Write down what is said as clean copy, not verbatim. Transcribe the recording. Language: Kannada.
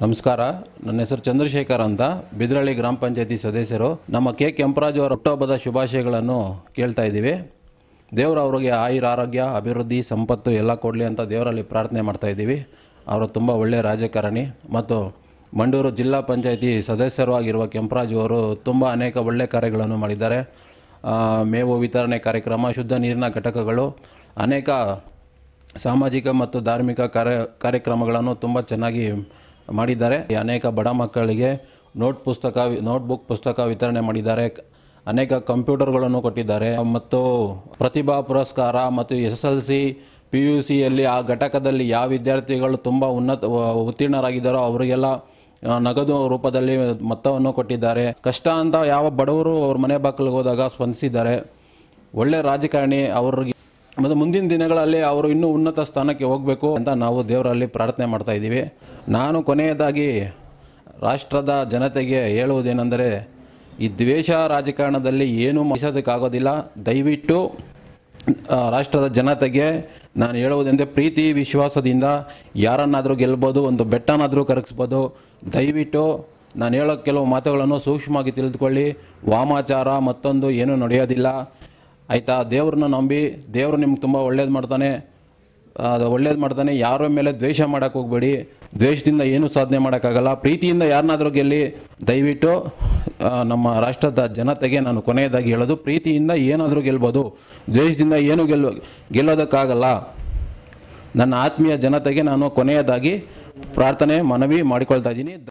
ನಮಸ್ಕಾರ. ನನ್ನ ಹೆಸರು ಚಂದ್ರಶೇಖರ್ ಅಂತ, ಬಿದ್ರಳ್ಳಿ ಗ್ರಾಮ ಪಂಚಾಯತಿ ಸದಸ್ಯರು. ನಮ್ಮ ಕೆ ಕೆಂಪರಾಜು ಅವರ ಹುಟ್ಟುಹಬ್ಬದ ಶುಭಾಶಯಗಳನ್ನು ಕೇಳ್ತಾ ಇದ್ದೀವಿ. ದೇವರು ಅವರಿಗೆ ಆಯುರ, ಆರೋಗ್ಯ, ಅಭಿವೃದ್ಧಿ, ಸಂಪತ್ತು ಎಲ್ಲ ಕೊಡಲಿ ಅಂತ ದೇವರಲ್ಲಿ ಪ್ರಾರ್ಥನೆ ಮಾಡ್ತಾ ಇದ್ದೀವಿ. ಅವರು ತುಂಬ ಒಳ್ಳೆಯ ರಾಜಕಾರಣಿ ಮತ್ತು ಮಂಡೂರು ಜಿಲ್ಲಾ ಪಂಚಾಯತಿ ಸದಸ್ಯರು ಆಗಿರುವ ಕೆಂಪರಾಜು ಅವರು ತುಂಬ ಅನೇಕ ಒಳ್ಳೆಯ ಕಾರ್ಯಗಳನ್ನು ಮಾಡಿದ್ದಾರೆ. ಮೇವು ವಿತರಣೆ ಕಾರ್ಯಕ್ರಮ, ಶುದ್ಧ ನೀರಿನ ಘಟಕಗಳು, ಅನೇಕ ಸಾಮಾಜಿಕ ಮತ್ತು ಧಾರ್ಮಿಕ ಕಾರ್ಯಕ್ರಮಗಳನ್ನು ತುಂಬ ಚೆನ್ನಾಗಿ ಮಾಡಿದ್ದಾರೆ. ಅನೇಕ ಬಡ ಮಕ್ಕಳಿಗೆ ನೋಟ್ಬುಕ್ ಪುಸ್ತಕ ವಿತರಣೆ ಮಾಡಿದ್ದಾರೆ. ಅನೇಕ ಕಂಪ್ಯೂಟರ್ಗಳನ್ನು ಕೊಟ್ಟಿದ್ದಾರೆ ಮತ್ತು ಪ್ರತಿಭಾ ಪುರಸ್ಕಾರ ಮತ್ತು SSLC PUCಯಲ್ಲಿ ಆ ಘಟಕದಲ್ಲಿ ಯಾವ ವಿದ್ಯಾರ್ಥಿಗಳು ತುಂಬ ಉತ್ತೀರ್ಣರಾಗಿದ್ದಾರೋ ಅವರಿಗೆಲ್ಲ ನಗದು ರೂಪದಲ್ಲಿ ಮೊತ್ತವನ್ನು ಕೊಟ್ಟಿದ್ದಾರೆ. ಕಷ್ಟ ಅಂತ ಯಾವ ಬಡವರು ಅವ್ರ ಮನೆ ಬಾಗಿಲಿಗೆ ಹೋದಾಗ ಸ್ಪಂದಿಸಿದ್ದಾರೆ. ಒಳ್ಳೆಯ ರಾಜಕಾರಣಿ. ಅವ್ರಿಗೆ ಮತ್ತು ಮುಂದಿನ ದಿನಗಳಲ್ಲಿ ಅವರು ಇನ್ನೂ ಉನ್ನತ ಸ್ಥಾನಕ್ಕೆ ಹೋಗಬೇಕು ಅಂತ ನಾವು ದೇವರಲ್ಲಿ ಪ್ರಾರ್ಥನೆ ಮಾಡ್ತಾ ಇದ್ದೀವಿ. ನಾನು ಕೊನೆಯದಾಗಿ ರಾಷ್ಟ್ರದ ಜನತೆಗೆ ಹೇಳುವುದೇನೆಂದರೆ, ಈ ದ್ವೇಷ ರಾಜಕಾರಣದಲ್ಲಿ ಏನೂ ಮಾಡಿಸೋದಕ್ಕಾಗೋದಿಲ್ಲ. ದಯವಿಟ್ಟು ರಾಷ್ಟ್ರದ ಜನತೆಗೆ ನಾನು ಹೇಳುವುದೆಂದರೆ, ಪ್ರೀತಿ ವಿಶ್ವಾಸದಿಂದ ಯಾರನ್ನಾದರೂ ಗೆಲ್ಬೋದು, ಒಂದು ಬೆಟ್ಟನಾದರೂ ಕರಗಿಸ್ಬೋದು. ದಯವಿಟ್ಟು ನಾನು ಹೇಳೋ ಕೆಲವು ಮಾತುಗಳನ್ನು ಸೂಕ್ಷ್ಮವಾಗಿ ತಿಳಿದುಕೊಳ್ಳಿ. ವಾಮಾಚಾರ ಮತ್ತೊಂದು ಏನೂ ನಡೆಯೋದಿಲ್ಲ, ಆಯಿತಾ? ದೇವ್ರನ್ನ ನಂಬಿ, ದೇವರು ನಿಮ್ಗೆ ತುಂಬ ಒಳ್ಳೇದು ಮಾಡ್ತಾನೆ. ಯಾರ ಮೇಲೆ ದ್ವೇಷ ಮಾಡೋಕ್ಕೆ ಹೋಗಬೇಡಿ. ದ್ವೇಷದಿಂದ ಏನೂ ಸಾಧನೆ ಮಾಡೋಕ್ಕಾಗಲ್ಲ. ಪ್ರೀತಿಯಿಂದ ಯಾರನ್ನಾದರೂ ಗೆಲ್ಲಿ. ದಯವಿಟ್ಟು ನಮ್ಮ ರಾಷ್ಟ್ರದ ಜನತೆಗೆ ನಾನು ಕೊನೆಯದಾಗಿ ಹೇಳೋದು, ಪ್ರೀತಿಯಿಂದ ಏನಾದರೂ ಗೆಲ್ಬೋದು, ದ್ವೇಷದಿಂದ ಏನೂ ಗೆಲ್ಲೋದಕ್ಕಾಗಲ್ಲ. ನನ್ನ ಆತ್ಮೀಯ ಜನತೆಗೆ ನಾನು ಕೊನೆಯದಾಗಿ ಮನವಿ ಮಾಡಿಕೊಳ್ತಾ ಇದ್ದೀನಿ.